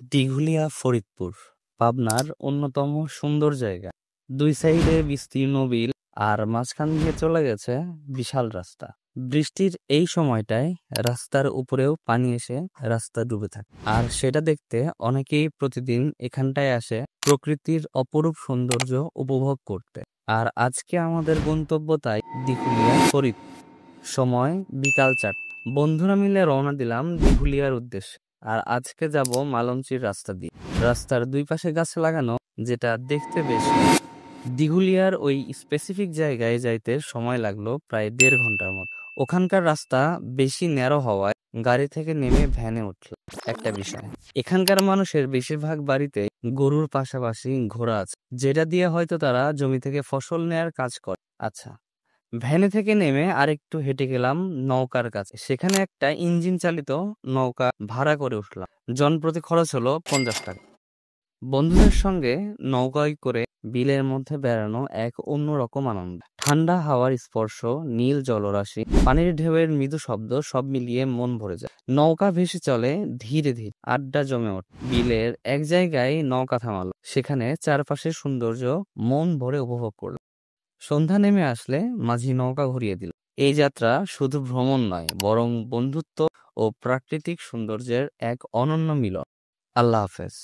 দিঘুলিয়া ফরিদপুর পাবনার অন্যতম সুন্দর জায়গা। দুই সাইডে বিস্তীর্ণ বিল আর মাঝখান দিয়ে চলে গেছে বিশাল রাস্তা। বৃষ্টির এই সময়টায় রাস্তার উপরেও পানি এসে রাস্তা ডুবে থাকে, আর সেটা দেখতে অনেকেই প্রতিদিন এখানটায় আসে প্রকৃতির অপরূপ সৌন্দর্য উপভোগ করতে। আর আজকে আমাদের গন্তব্য তাই দিঘুলিয়া ফরিদপুর। সময় বিকাল 4। বন্ধুরা মিলে রওনা দিলাম দিঘুলিয়ার উদ্দেশ্যে। আর আজকে যাব মালঞ্চির রাস্তা দিয়ে। রাস্তার দুই পাশে গাছ লাগানো, যেটা দেখতে বেশ সুন্দর। দিঘুলিয়ার ওই স্পেসিফিক জায়গায় যাইতে সময় লাগলো প্রায় 1.5 ঘন্টার মতো। ওখানকার রাস্তা বেশি ন্যারো হওয়ায় গাড়ি থেকে নেমে ভ্যানে উঠল। একটা বিষয়, এখানকার মানুষের বেশিরভাগ বাড়িতে গরুর পাশাপাশি ঘোড়া আছে, যেটা দিয়ে হয়তো তারা জমি থেকে ফসল নেয়ার কাজ করে। আচ্ছা, ভ্যানে থেকে নেমে আরেকটু হেঁটে গেলাম নৌকার কাছে। সেখানে একটা ইঞ্জিন চালিত নৌকা ভাড়া করে উঠলাম। জনপ্রতি খরচ হলো 50 টাকা। বন্ধুদের সঙ্গে নৌকায় করে বিলের মধ্যে বেড়ানো এক অন্যরকম আনন্দ। ঠান্ডা হাওয়ার স্পর্শ, নীল জলরাশি, পানির ঢেউয়ের মৃদু শব্দ, সব মিলিয়ে মন ভরে যায়। নৌকা ভেসে চলে ধীরে ধীরে, আড্ডা জমে ওঠে। বিলের এক জায়গায় নৌকা থামালো, সেখানে চারপাশের সৌন্দর্য মন ভরে উপভোগ করল। সন্ধ্যা নেমে আসলে মাঝি নৌকা ঘুরিয়ে দিল। এই যাত্রা শুধু ভ্রমণ নয়, বরং বন্ধুত্ব ও প্রাকৃতিক সৌন্দর্যের এক অনন্য মিলন। আল্লাহ হাফেজ।